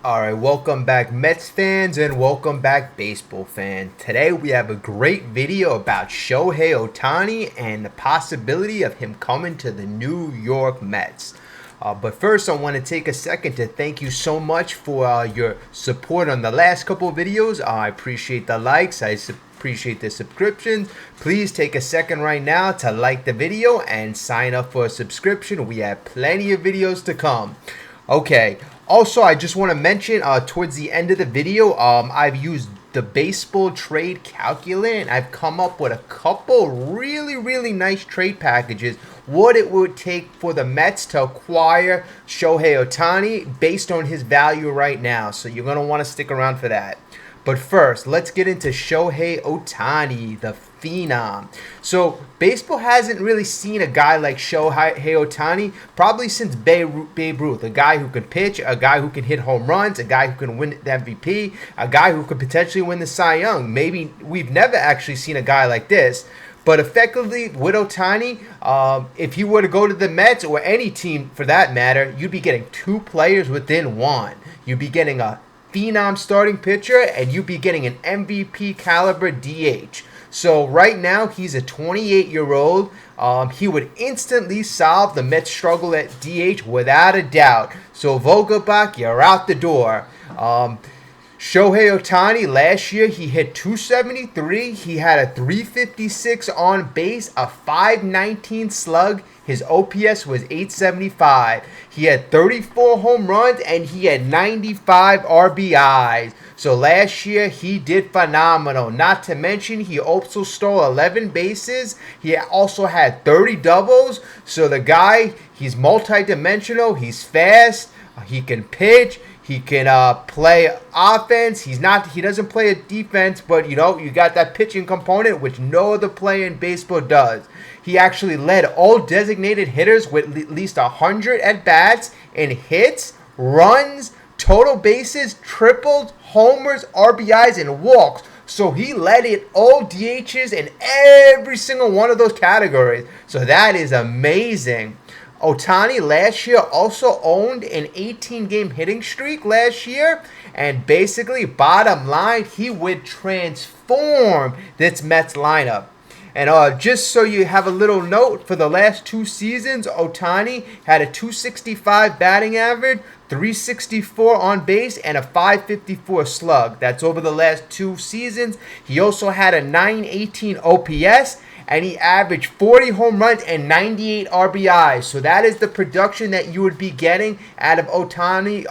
Alright, welcome back Mets fans and welcome back baseball fans. Today we have a great video about Shohei Ohtani and the possibility of him coming to the New York Mets. But first I want to take a second to thank you so much for your support on the last couple of videos. I appreciate the likes, I appreciate the subscriptions. Please take a second right now to like the video and sign up for a subscription. We have plenty of videos to come. Okay. Also, I just want to mention towards the end of the video, I've used the baseball trade calculator and I've come up with a couple really nice trade packages. What it would take for the Mets to acquire Shohei Ohtani based on his value right now. So you're going to want to stick around for that. But first, let's get into Shohei Ohtani, the phenom. So, baseball hasn't really seen a guy like Shohei Ohtani probably since Babe Ruth. A guy who can pitch, a guy who can hit home runs, a guy who can win the MVP, a guy who could potentially win the Cy Young. Maybe we've never actually seen a guy like this. But effectively, with Ohtani, if he were to go to the Mets or any team for that matter, you'd be getting two players within one. You'd be getting a phenom starting pitcher, and you'd be getting an MVP caliber DH. So right now, he's a 28-year-old. He would instantly solve the Mets' struggle at DH without a doubt. So Vogelbach, you're out the door. Shohei Ohtani, last year, he hit 273. He had a 356 on base, a 519 slug. His OPS was 875. He had 34 home runs, and he had 95 RBIs. So last year, he did phenomenal. Not to mention, he also stole 11 bases. He also had 30 doubles. So the guy, he's multi-dimensional. He's fast. He can pitch. He can play offense. He doesn't play a defense, but you got that pitching component, which no other player in baseball does. He actually led all designated hitters with at least 100 at-bats in hits, runs, total bases, triples, homers, RBIs, and walks. So he led it all DHs in every single one of those categories. So that is amazing. Ohtani last year also owned an 18-game hitting streak last year. And basically, bottom line, he would transform this Mets lineup. And just so you have a little note, for the last two seasons, Ohtani had a 265 batting average, 364 on base, and a 554 slug. That's over the last two seasons. He also had a 918 OPS, and he averaged 40 home runs and 98 RBIs. So that is the production that you would be getting out of Ohtani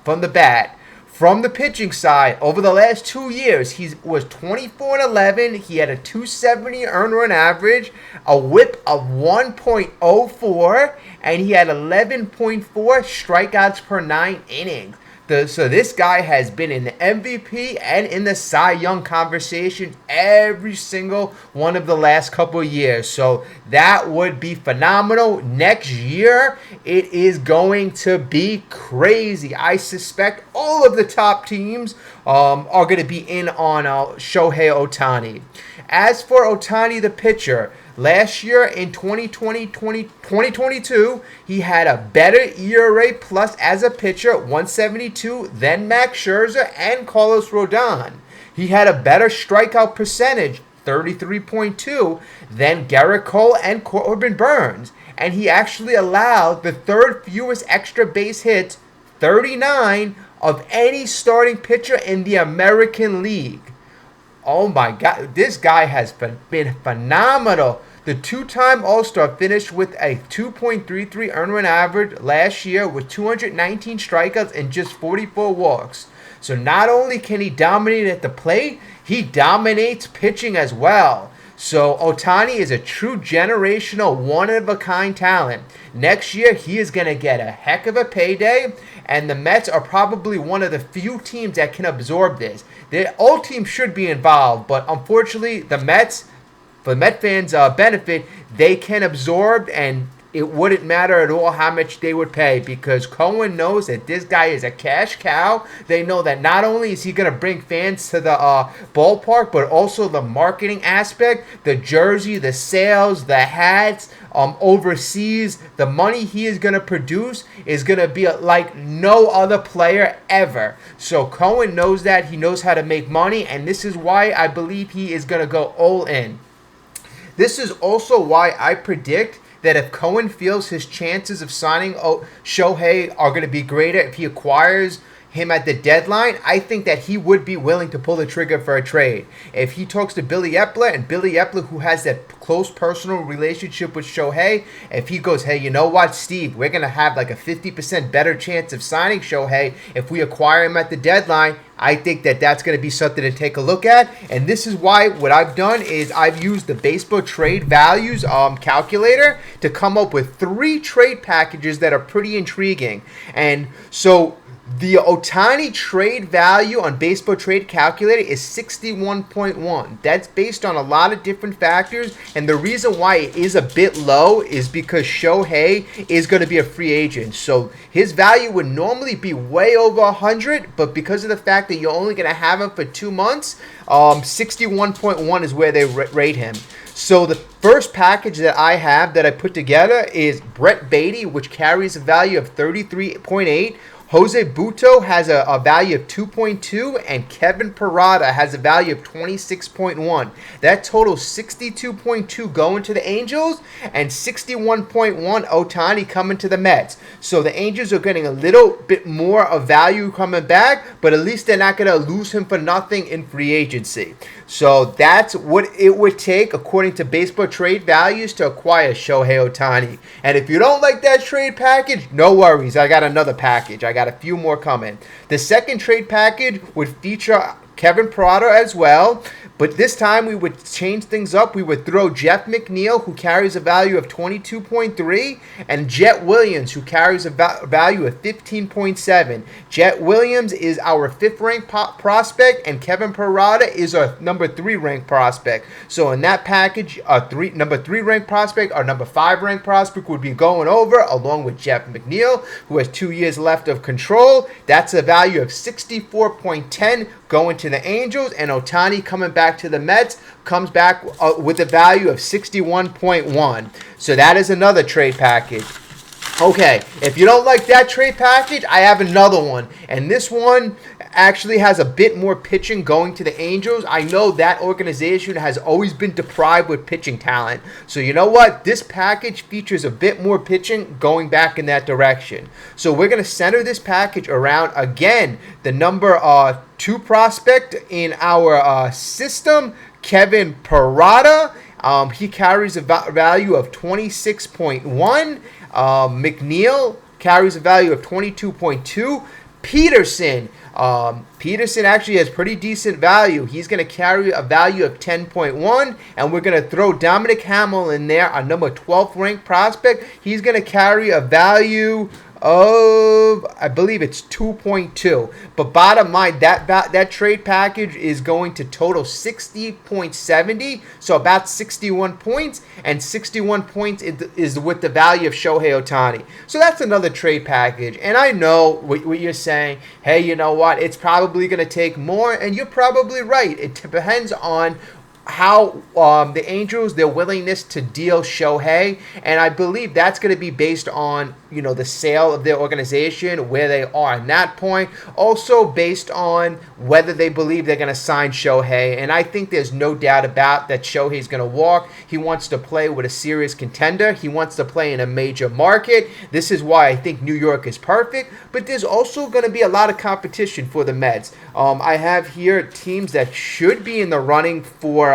from the bat. From the pitching side, over the last 2 years, he was 24-11. He had a 270 earned run average, a whip of 1.04, and he had 11.4 strikeouts per 9 innings. So this guy has been in the MVP and in the Cy Young conversation every single one of the last couple of years. So that would be phenomenal. Next year, it is going to be crazy. I suspect all of the top teams are going to be in on Shohei Ohtani. As for Ohtani, the pitcher, last year in 2022, he had a better ERA plus as a pitcher, 172, than Max Scherzer and Carlos Rodon. He had a better strikeout percentage, 33.2, than Garrett Cole and Corbin Burns. And he actually allowed the third fewest extra base hits, 39, of any starting pitcher in the American League. Oh my God, this guy has been phenomenal. The two-time All-Star finished with a 2.33 earned run average last year with 219 strikeouts and just 44 walks. So not only can he dominate at the plate, he dominates pitching as well. So Ohtani is a true generational, one-of-a-kind talent. Next year, he is going to get a heck of a payday, and the Mets are probably one of the few teams that can absorb this. All teams should be involved, but unfortunately, the Mets, for the Met fans' benefit, they can absorb and it wouldn't matter at all how much they would pay, because Cohen knows that this guy is a cash cow. They know that not only is he going to bring fans to the ballpark, but also the marketing aspect, the jersey, the sales, the hats, overseas, the money he is going to produce is going to be like no other player ever. So Cohen knows that. He knows how to make money, and this is why I believe he is going to go all in. This is also why I predict that if Cohen feels his chances of signing Shohei are going to be greater if he acquires him at the deadline, I think that he would be willing to pull the trigger for a trade. If he talks to Billy Epler, and Billy Epler, who has that close personal relationship with Shohei, if he goes, hey, you know what, Steve, we're going to have like a 50% better chance of signing Shohei if we acquire him at the deadline, I think that that's going to be something to take a look at. And this is why what I've done is I've used the baseball trade values calculator to come up with 3 trade packages that are pretty intriguing. And so the Ohtani trade value on Baseball Trade Calculator is 61.1. That's based on a lot of different factors, and the reason why it is a bit low is because Shohei is going to be a free agent. So his value would normally be way over 100, but because of the fact that you're only going to have him for 2 months, 61.1 is where they rate him. So the first package that I have that I put together is Brett Baty, which carries a value of 33.8. Jose Butto has a value of 2.2, and Kevin Parada has a value of 26.1. That totals 62.2 going to the Angels and 61.1 Ohtani coming to the Mets. So the Angels are getting a little bit more of value coming back, but at least they're not going to lose him for nothing in free agency. So that's what it would take, according to baseball trade values, to acquire Shohei Ohtani. And if you don't like that trade package, no worries. I got another package. I got a few more coming. The second trade package would feature Kevin Parada as well, but this time we would change things up. We would throw Jeff McNeil, who carries a value of 22.3, and Jet Williams, who carries a value of 15.7. Jet Williams is our 5th ranked prospect, and Kevin Parada is our number 3 ranked prospect. So in that package, number 3 ranked prospect, our number 5 ranked prospect would be going over, along with Jeff McNeil, who has 2 years left of control. That's a value of 64.10 going to the Angels, and Ohtani coming back to the Mets comes back with a value of 61.1. So that is another trade package. Okay, if you don't like that trade package, I have another one, and this one actually has a bit more pitching going to the Angels. I know that organization has always been deprived with pitching talent. So you know what? This package features a bit more pitching going back in that direction. So we're going to center this package around, again, the number 2 prospect in our system, Kevin Parada. He carries a value of 26.1. McNeil carries a value of 22.2. Peterson actually has pretty decent value. He's going to carry a value of 10.1, and we're going to throw Dominic Hamill in there, our number 12th ranked prospect. He's going to carry a value of, I believe it's 2.2. But bottom line, that trade package is going to total 60.70, so about 61 points, and 61 points is with the value of Shohei Ohtani. So that's another trade package. And I know what you're saying, hey, you know what, it's probably going to take more, and you're probably right. It depends on how the Angels, their willingness to deal Shohei, and I believe that's going to be based on, you know, the sale of their organization, where they are at that point, also based on whether they believe they're going to sign Shohei. And I think there's no doubt about that Shohei's going to walk. He wants to play with a serious contender. He wants to play in a major market. This is why I think New York is perfect, but there's also going to be a lot of competition for the Mets. I have here teams that should be in the running for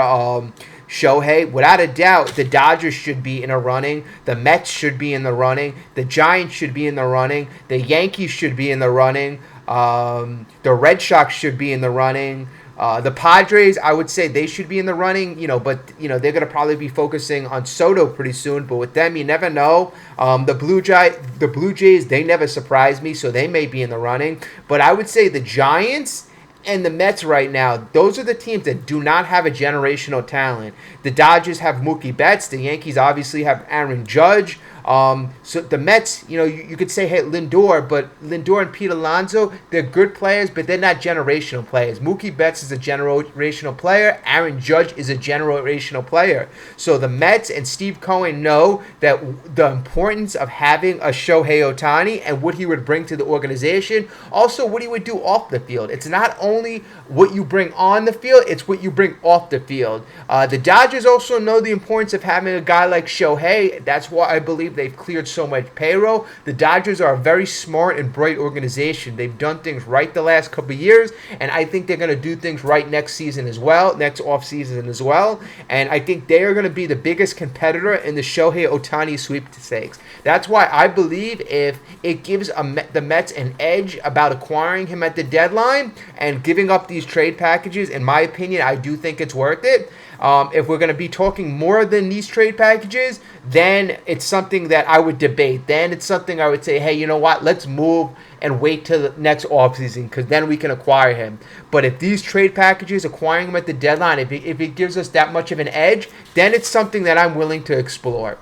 Shohei. Without a doubt, the Dodgers should be in a running. The Mets should be in the running. The Giants should be in the running. The Yankees should be in the running. The Red Sox should be in the running. The Padres, I would say they should be in the running, but they're going to probably be focusing on Soto pretty soon. But with them, you never know. The Blue Jays, they never surprise me, so they may be in the running. But I would say the Giants and the Mets right now, those are the teams that do not have a generational talent. The Dodgers have Mookie Betts. The Yankees obviously have Aaron Judge. So the Mets, you could say, hey, Lindor, but Lindor and Pete Alonso, they're good players, but they're not generational players. Mookie Betts is a generational player. Aaron Judge is a generational player. So the Mets and Steve Cohen know that the importance of having a Shohei Ohtani and what he would bring to the organization, also what he would do off the field. It's not only what you bring on the field, it's what you bring off the field. The Dodgers also know the importance of having a guy like Shohei. That's why I believe they've cleared so much payroll. The Dodgers are a very smart and bright organization. They've done things right the last couple of years, and I think they're going to do things right next season as well, next offseason as well. And I think they are going to be the biggest competitor in the Shohei Ohtani sweepstakes. That's why I believe if it gives the Mets an edge about acquiring him at the deadline and giving up these trade packages, in my opinion, I do think it's worth it. If we're going to be talking more than these trade packages, then it's something that I would debate. Then it's something I would say, hey, you know what? Let's move and wait till the next offseason because then we can acquire him. But if these trade packages, acquiring him at the deadline, if it gives us that much of an edge, then it's something that I'm willing to explore.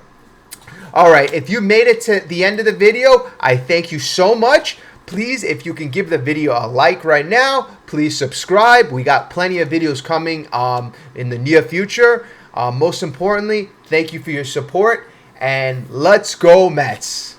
All right, if you made it to the end of the video, I thank you so much. Please, if you can give the video a like right now, please subscribe. We got plenty of videos coming in the near future. Most importantly, thank you for your support, and let's go Mets.